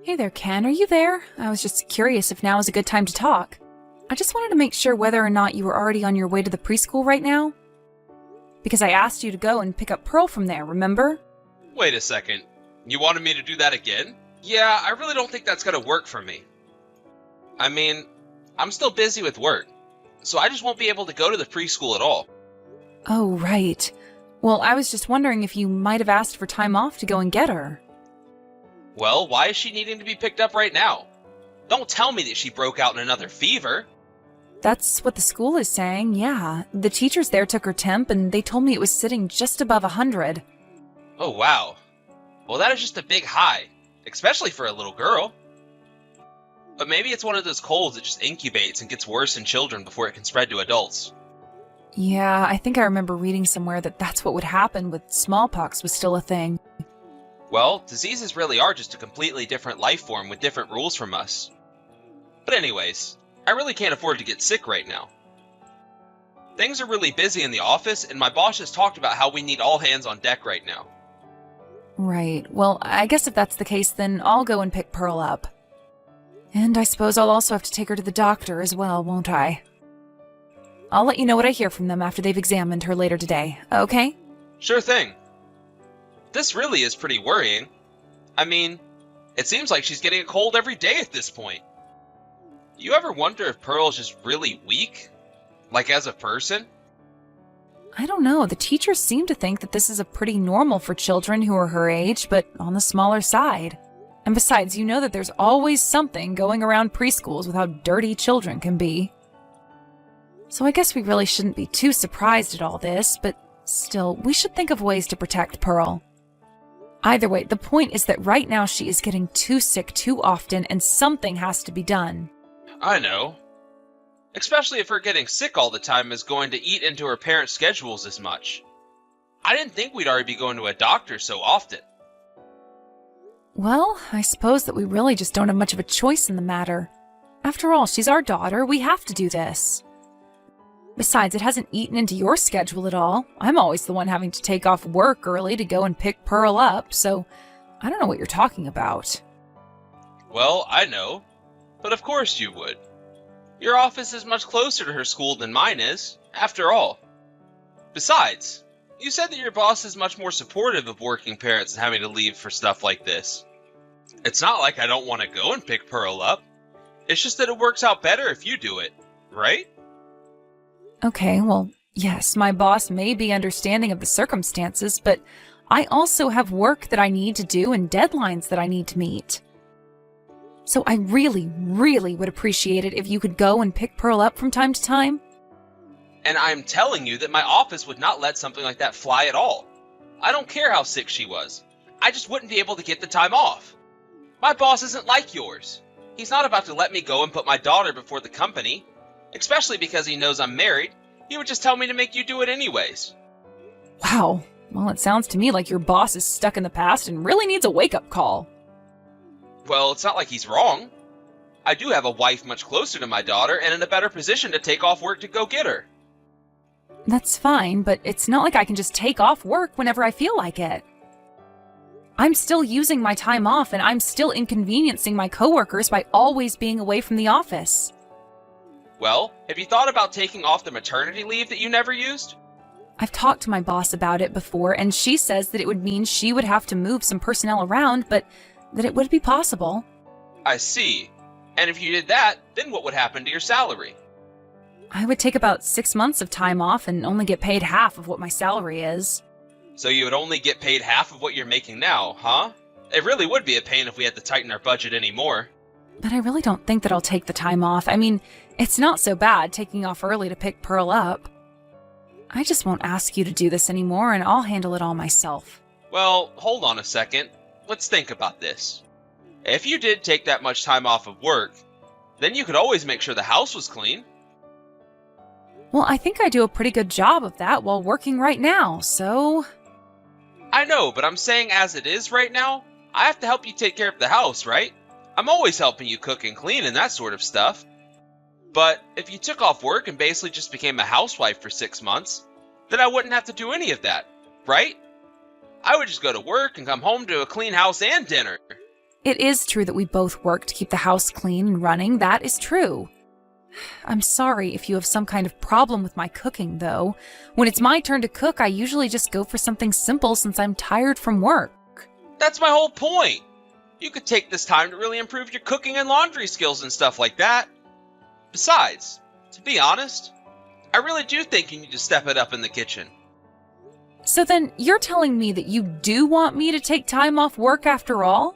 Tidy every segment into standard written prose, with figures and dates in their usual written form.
Hey there, Ken. Are you there? I was just curious if now is a good time to talk. I just wanted to make sure whether or not you were already on your way to the preschool right now. Because I asked you to go and pick up Pearl from there, remember? Wait a second. You wanted me to do that again? Yeah, I really don't think that's gonna work for me. I mean, I'm still busy with work, so I just won't be able to go to the preschool at all. Oh, right. Well, I was just wondering if you might have asked for time off to go and get her. Well, why is she needing to be picked up right now? Don't tell me that she broke out in another fever. That's what the school is saying, yeah. The teachers there took her temp and they told me it was sitting just above 100. Oh, wow. Well, that is just a big high, especially for a little girl. But maybe it's one of those colds that just incubates and gets worse in children before it can spread to adults. Yeah, I think I remember reading somewhere that that's what would happen with smallpox was still a thing. Well, diseases really are just a completely different life form with different rules from us. But anyways, I really can't afford to get sick right now. Things are really busy in the office, and my boss has talked about how we need all hands on deck right now. Right. Well, I guess if that's the case, then I'll go and pick Pearl up. And I suppose I'll also have to take her to the doctor as well, won't I? I'll let you know what I hear from them after they've examined her later today, okay? Sure thing. This really is pretty worrying. I mean, it seems like she's getting a cold every day at this point. You ever wonder if Pearl's just really weak? Like as a person? I don't know. The teachers seem to think that this is a pretty normal for children who are her age, but on the smaller side. And besides, you know that there's always something going around preschools with how dirty children can be. So I guess we really shouldn't be too surprised at all this, but still, we should think of ways to protect Pearl. Either way, the point is that right now she is getting too sick too often and something has to be done. I know. Especially if her getting sick all the time is going to eat into her parents' schedules as much. I didn't think we'd already be going to a doctor so often. Well, I suppose that we really just don't have much of a choice in the matter. After all, she's our daughter. We have to do this. Besides, it hasn't eaten into your schedule at all. I'm always the one having to take off work early to go and pick Pearl up, so I don't know what you're talking about. Well, I know. But of course you would. Your office is much closer to her school than mine is, after all. Besides, you said that your boss is much more supportive of working parents and having to leave for stuff like this. It's not like I don't want to go and pick Pearl up. It's just that it works out better if you do it, right? Okay, well, yes, my boss may be understanding of the circumstances, but I also have work that I need to do and deadlines that I need to meet. So I really, really would appreciate it if you could go and pick Pearl up from time to time. And I'm telling you that my office would not let something like that fly at all. I don't care how sick she was. I just wouldn't be able to get the time off. My boss isn't like yours. He's not about to let me go and put my daughter before the company. Especially because he knows I'm married. He would just tell me to make you do it anyways. Wow. Well, it sounds to me like your boss is stuck in the past and really needs a wake-up call. Well, it's not like he's wrong. I do have a wife much closer to my daughter and in a better position to take off work to go get her. That's fine, but it's not like I can just take off work whenever I feel like it. I'm still using my time off and I'm still inconveniencing my coworkers by always being away from the office. Well, have you thought about taking off the maternity leave that you never used? I've talked to my boss about it before, and she says that it would mean she would have to move some personnel around, but that it would be possible. I see. And if you did that, then what would happen to your salary? I would take about 6 months of time off and only get paid half of what my salary is. So you would only get paid half of what you're making now, huh? It really would be a pain if we had to tighten our budget anymore. But I really don't think that I'll take the time off. I mean, it's not so bad taking off early to pick Pearl up. I just won't ask you to do this anymore, and I'll handle it all myself. Well, hold on a second. Let's think about this. If you did take that much time off of work, then you could always make sure the house was clean. Well, I think I do a pretty good job of that while working right now, so... I know, but I'm saying as it is right now, I have to help you take care of the house, right? I'm always helping you cook and clean and that sort of stuff. But if you took off work and basically just became a housewife for 6 months, then I wouldn't have to do any of that, right? I would just go to work and come home to a clean house and dinner. It is true that we both work to keep the house clean and running. That is true. I'm sorry if you have some kind of problem with my cooking, though. When it's my turn to cook, I usually just go for something simple since I'm tired from work. That's my whole point. You could take this time to really improve your cooking and laundry skills and stuff like that. Besides, to be honest, I really do think you need to step it up in the kitchen. So then, you're telling me that you do want me to take time off work after all?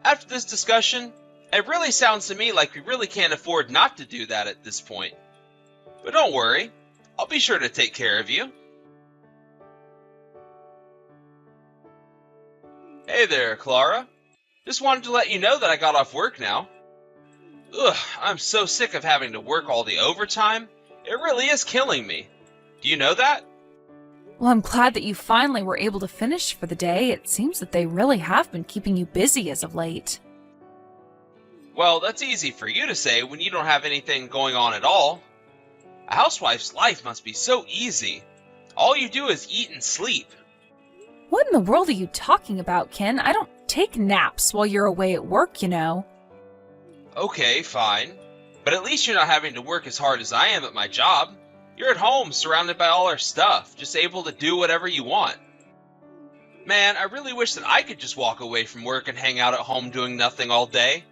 After this discussion, it really sounds to me like we really can't afford not to do that at this point. But don't worry, I'll be sure to take care of you. Hey there, Clara. Just wanted to let you know that I got off work now. Ugh, I'm so sick of having to work all the overtime. It really is killing me. Do you know that? Well, I'm glad that you finally were able to finish for the day. It seems that they really have been keeping you busy as of late. Well, that's easy for you to say when you don't have anything going on at all. A housewife's life must be so easy. All you do is eat and sleep. What in the world are you talking about, Ken? I don't take naps while you're away at work, you know. Okay, fine. But at least you're not having to work as hard as I am at my job. You're at home, surrounded by all our stuff, just able to do whatever you want. Man, I really wish that I could just walk away from work and hang out at home doing nothing all day.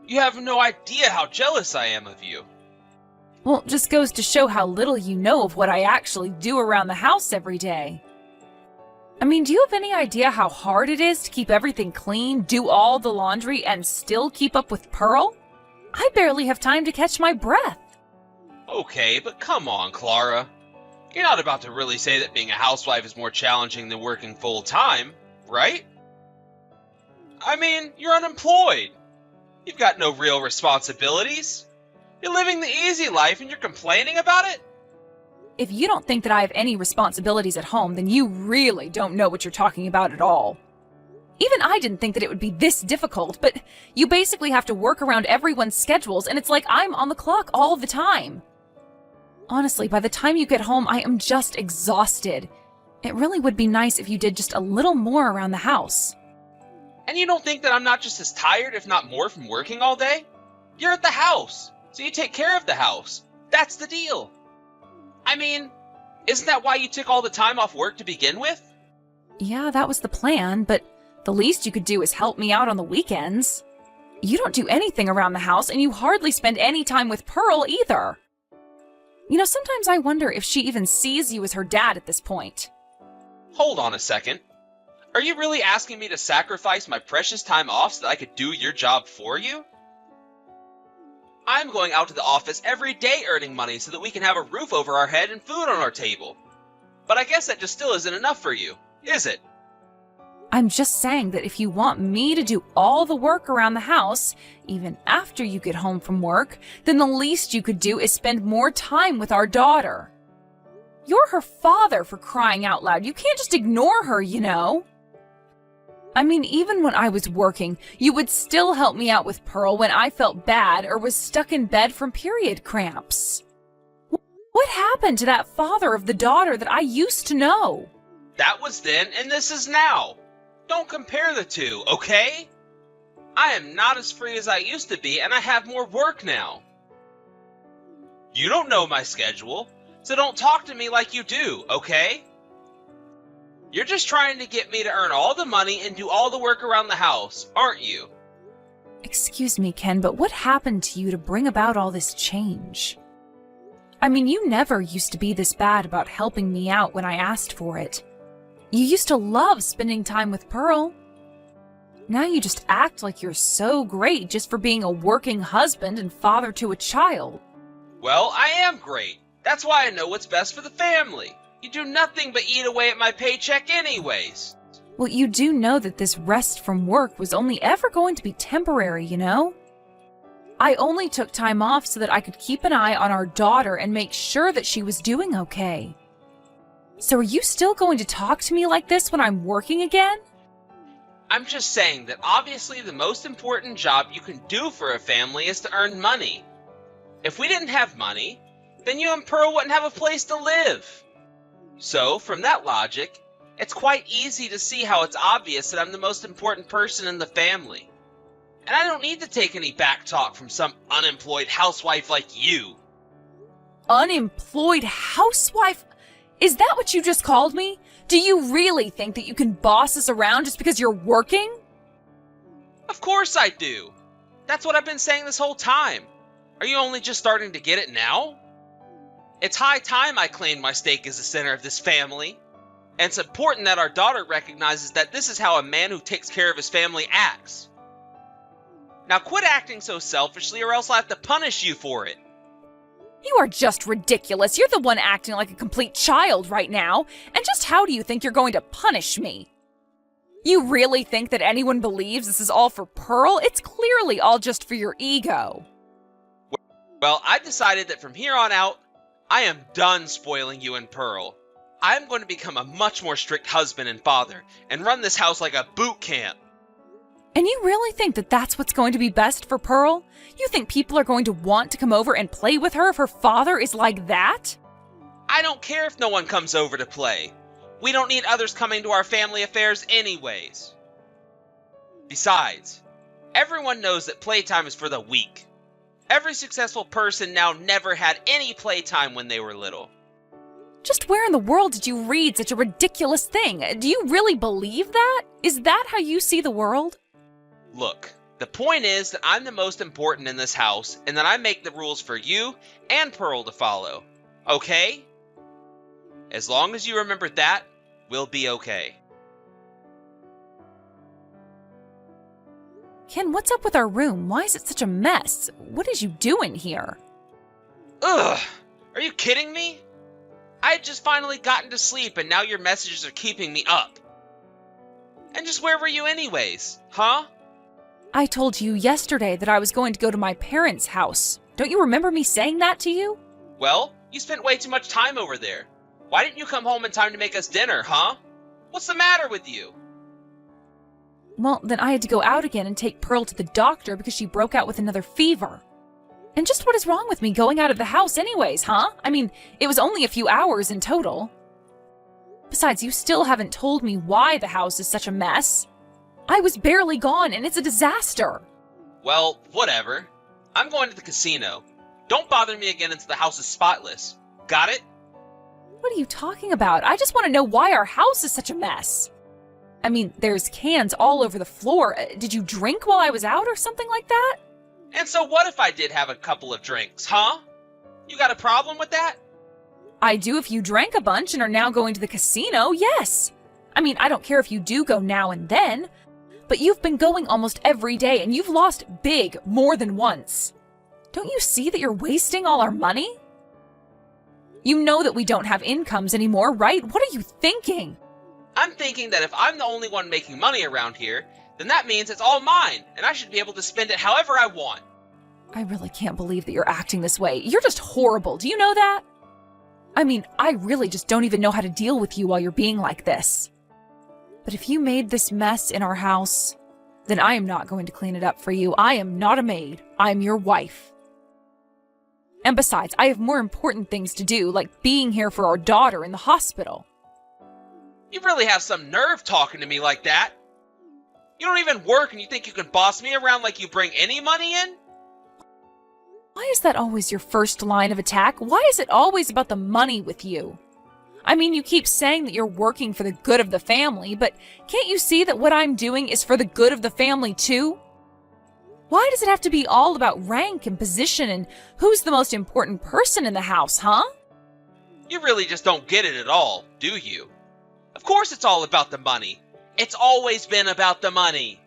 You have no idea how jealous I am of you. Well, it just goes to show how little you know of what I actually do around the house every day. I mean, do you have any idea how hard it is to keep everything clean, do all the laundry, and still keep up with Pearl? I barely have time to catch my breath. Okay, but come on, Clara. You're not about to really say that being a housewife is more challenging than working full-time, right? I mean, you're unemployed. You've got no real responsibilities. You're living the easy life and you're complaining about it? If you don't think that I have any responsibilities at home, then you really don't know what you're talking about at all. Even I didn't think that it would be this difficult, but you basically have to work around everyone's schedules, and it's like I'm on the clock all the time. Honestly, by the time you get home, I am just exhausted. It really would be nice if you did just a little more around the house. And you don't think that I'm not just as tired, if not more, from working all day? You're at the house, so you take care of the house. That's the deal. I mean, isn't that why you took all the time off work to begin with? Yeah, that was the plan, but the least you could do is help me out on the weekends. You don't do anything around the house, and you hardly spend any time with Pearl either. You know, sometimes I wonder if she even sees you as her dad at this point. Hold on a second. Are you really asking me to sacrifice my precious time off so that I could do your job for you? I'm going out to the office every day earning money so that we can have a roof over our head and food on our table. But I guess that just still isn't enough for you, is it? I'm just saying that if you want me to do all the work around the house, even after you get home from work, then the least you could do is spend more time with our daughter. You're her father, for crying out loud. You can't just ignore her, you know. I mean, even when I was working, you would still help me out with Pearl when I felt bad or was stuck in bed from period cramps. What happened to that father of the daughter that I used to know? That was then and this is now. Don't compare the two, okay? I am not as free as I used to be, and I have more work now. You don't know my schedule, so don't talk to me like you do, okay? You're just trying to get me to earn all the money and do all the work around the house, aren't you? Excuse me, Ken, but what happened to you to bring about all this change? I mean, you never used to be this bad about helping me out when I asked for it. You used to love spending time with Pearl. Now you just act like you're so great just for being a working husband and father to a child. Well, I am great. That's why I know what's best for the family. You do nothing but eat away at my paycheck anyways. Well, you do know that this rest from work was only ever going to be temporary, you know? I only took time off so that I could keep an eye on our daughter and make sure that she was doing okay. So are you still going to talk to me like this when I'm working again? I'm just saying that obviously the most important job you can do for a family is to earn money. If we didn't have money, then you and Pearl wouldn't have a place to live. So, from that logic, It's quite easy to see how it's obvious that I'm the most important person in the family. And I don't need to take any back talk from some unemployed housewife like you. Unemployed housewife? Is that what you just called me? Do you really think that you can boss us around just because you're working? Of course I do. That's what I've been saying this whole time. Are you only just starting to get it now? It's high time I claimed my stake as the center of this family. And it's important that our daughter recognizes that this is how a man who takes care of his family acts. Now quit acting so selfishly or else I'll have to punish you for it. You are just ridiculous. You're the one acting like a complete child right now. And just how do you think you're going to punish me? You really think that anyone believes this is all for Pearl? It's clearly all just for your ego. Well, I've decided that from here on out, I am done spoiling you and Pearl. I'm going to become a much more strict husband and father and run this house like a boot camp. And you really think that that's what's going to be best for Pearl? You think people are going to want to come over and play with her if her father is like that? I don't care if no one comes over to play. We don't need others coming to our family affairs anyways. Besides, everyone knows that playtime is for the weak. Every successful person now never had any playtime when they were little. Just where in the world did you read such a ridiculous thing? Do you really believe that? Is that how you see the world? Look, the point is that I'm the most important in this house and that I make the rules for you and Pearl to follow. Okay? As long as you remember that, we'll be okay. Ken, what's up with our room? Why is it such a mess? What did you do in here? Ugh! Are you kidding me? I had just finally gotten to sleep and now your messages are keeping me up. And just where were you anyways, huh? I told you yesterday that I was going to go to my parents' house. Don't you remember me saying that to you? Well, you spent way too much time over there. Why didn't you come home in time to make us dinner, huh? What's the matter with you? Well, then I had to go out again and take Pearl to the doctor because she broke out with another fever. And just what is wrong with me going out of the house anyways, huh? I mean, it was only a few hours in total. Besides, you still haven't told me why the house is such a mess. I was barely gone and it's a disaster. Well, whatever. I'm going to the casino. Don't bother me again until the house is spotless. Got it? What are you talking about? I just want to know why our house is such a mess. I mean, there's cans all over the floor. Did you drink while I was out or something like that? And so what if I did have a couple of drinks, huh? You got a problem with that? I do if you drank a bunch and are now going to the casino, yes. I mean, I don't care if you do go now and then, but you've been going almost every day and you've lost big more than once. Don't you see that you're wasting all our money? You know that we don't have incomes anymore, right? What are you thinking? I'm thinking that if I'm the only one making money around here, then that means it's all mine, and I should be able to spend it however I want. I really can't believe that you're acting this way. You're just horrible. Do you know that? I mean, I really just don't even know how to deal with you while you're being like this. But if you made this mess in our house, then I am not going to clean it up for you. I am not a maid. I'm your wife. And besides, I have more important things to do, like being here for our daughter in the hospital. You really have some nerve talking to me like that. You don't even work and you think you can boss me around like you bring any money in? Why is that always your first line of attack? Why is it always about the money with you? I mean, you keep saying that you're working for the good of the family, but can't you see that what I'm doing is for the good of the family too? Why does it have to be all about rank and position and who's the most important person in the house, huh? You really just don't get it at all, do you? Of course it's all about the money. It's always been about the money.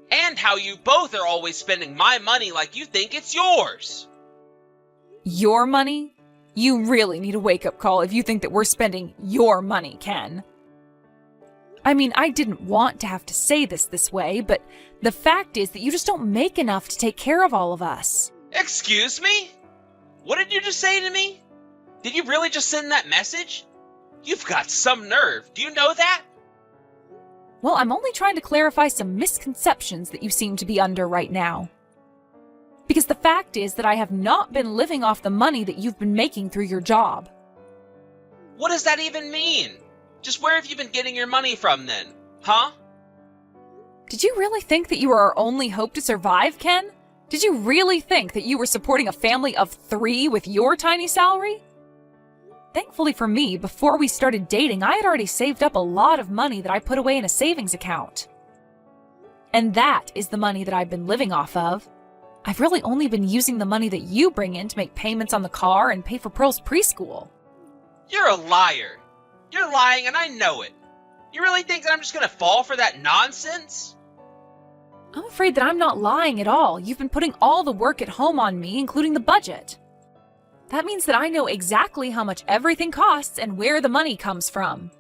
And how you both are always spending my money like you think it's yours. Your money? You really need a wake-up call if you think that we're spending your money, Ken. I mean, I didn't want to have to say this way, but the fact is that you just don't make enough to take care of all of us. Excuse me? What did you just say to me? Did you really just send that message? You've got some nerve. Do you know that? Well, I'm only trying to clarify some misconceptions that you seem to be under right now. Because the fact is that I have not been living off the money that you've been making through your job. What does that even mean? Just where have you been getting your money from then? Huh? Did you really think that you were our only hope to survive, Ken? Did you really think that you were supporting a family of 3 with your tiny salary? Thankfully for me, before we started dating, I had already saved up a lot of money that I put away in a savings account. And that is the money that I've been living off of. I've really only been using the money that you bring in to make payments on the car and pay for Pearl's preschool. You're a liar. You're lying and I know it. You really think that I'm just gonna fall for that nonsense? I'm afraid that I'm not lying at all. You've been putting all the work at home on me, including the budget. That means that I know exactly how much everything costs and where the money comes from.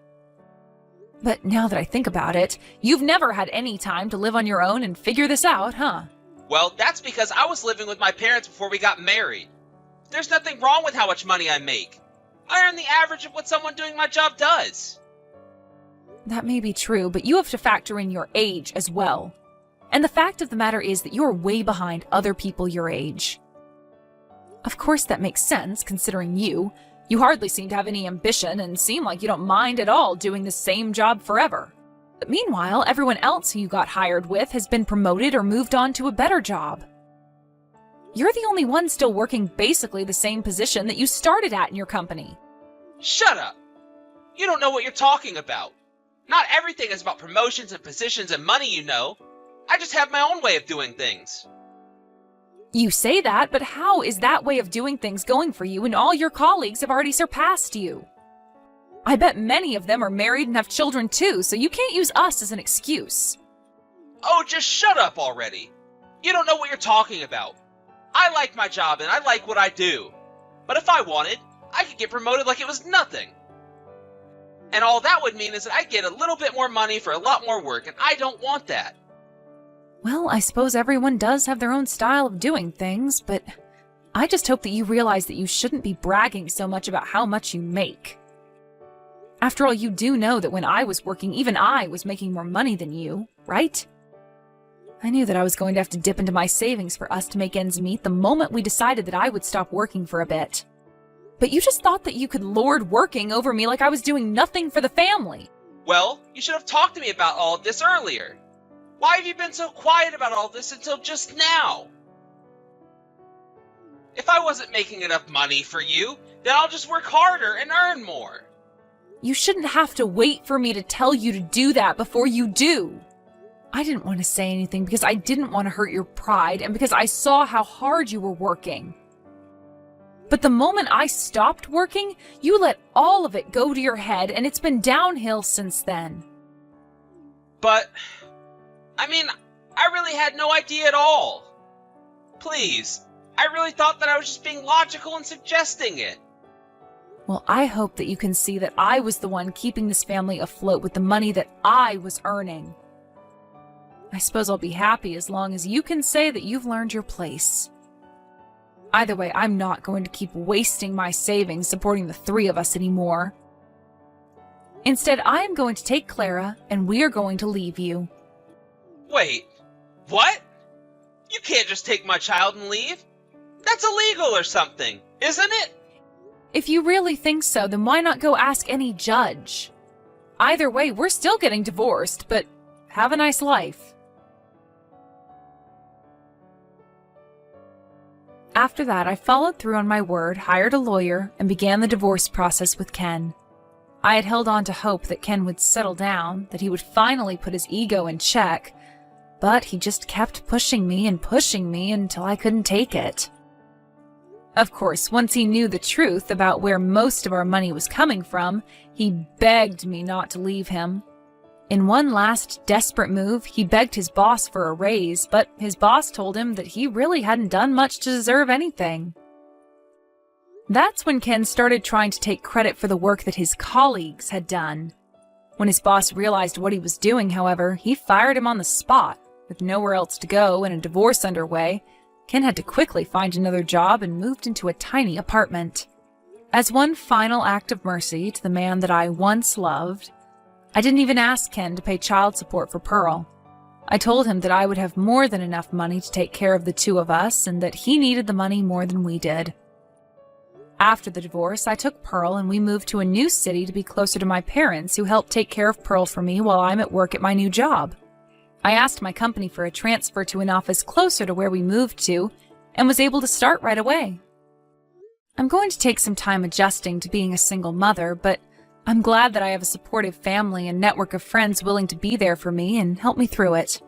But now that I think about it, you've never had any time to live on your own and figure this out, huh? Well, that's because I was living with my parents before we got married. There's nothing wrong with how much money I make. I earn the average of what someone doing my job does. That may be true, but you have to factor in your age as well. And the fact of the matter is that you're way behind other people your age. Of course that makes sense, considering you. You hardly seem to have any ambition and seem like you don't mind at all doing the same job forever. But meanwhile, everyone else who you got hired with has been promoted or moved on to a better job. You're the only one still working basically the same position that you started at in your company. Shut up! You don't know what you're talking about. Not everything is about promotions and positions and money, you know. I just have my own way of doing things. You say that, but how is that way of doing things going for you when all your colleagues have already surpassed you? I bet many of them are married and have children too, so you can't use us as an excuse. Oh, just shut up already. You don't know what you're talking about. I like my job and I like what I do. But if I wanted, I could get promoted like it was nothing. And all that would mean is that I get a little bit more money for a lot more work, and I don't want that. Well, I suppose everyone does have their own style of doing things, but I just hope that you realize that you shouldn't be bragging so much about how much you make. After all, you do know that when I was working, even I was making more money than you, right? I knew that I was going to have to dip into my savings for us to make ends meet the moment we decided that I would stop working for a bit. But you just thought that you could lord working over me like I was doing nothing for the family. Well, you should have talked to me about all of this earlier. Why have you been so quiet about all this until just now? If I wasn't making enough money for you, then I'll just work harder and earn more. You shouldn't have to wait for me to tell you to do that before you do. I didn't want to say anything because I didn't want to hurt your pride and because I saw how hard you were working. But the moment I stopped working, you let all of it go to your head, and it's been downhill since then. But, I mean, I really had no idea at all. Please, I really thought that I was just being logical and suggesting it. Well, I hope that you can see that I was the one keeping this family afloat with the money that I was earning. I suppose I'll be happy as long as you can say that you've learned your place. Either way, I'm not going to keep wasting my savings supporting the 3 of us anymore. Instead, I am going to take Clara, and we are going to leave you. Wait, what? You can't just take my child and leave. That's illegal or something, isn't it? If you really think so, then why not go ask any judge? Either way, we're still getting divorced, but have a nice life. After that, I followed through on my word, hired a lawyer, and began the divorce process with Ken. I had held on to hope that Ken would settle down, that he would finally put his ego in check, but he just kept pushing me until I couldn't take it. Of course, once he knew the truth about where most of our money was coming from, he begged me not to leave him. In one last desperate move, he begged his boss for a raise, but his boss told him that he really hadn't done much to deserve anything. That's when Ken started trying to take credit for the work that his colleagues had done. When his boss realized what he was doing, however, he fired him on the spot. With nowhere else to go and a divorce underway, Ken had to quickly find another job and moved into a tiny apartment. As one final act of mercy to the man that I once loved, I didn't even ask Ken to pay child support for Pearl. I told him that I would have more than enough money to take care of the 2 of us and that he needed the money more than we did. After the divorce, I took Pearl and we moved to a new city to be closer to my parents, who helped take care of Pearl for me while I'm at work at my new job. I asked my company for a transfer to an office closer to where we moved to and was able to start right away. I'm going to take some time adjusting to being a single mother, but I'm glad that I have a supportive family and network of friends willing to be there for me and help me through it.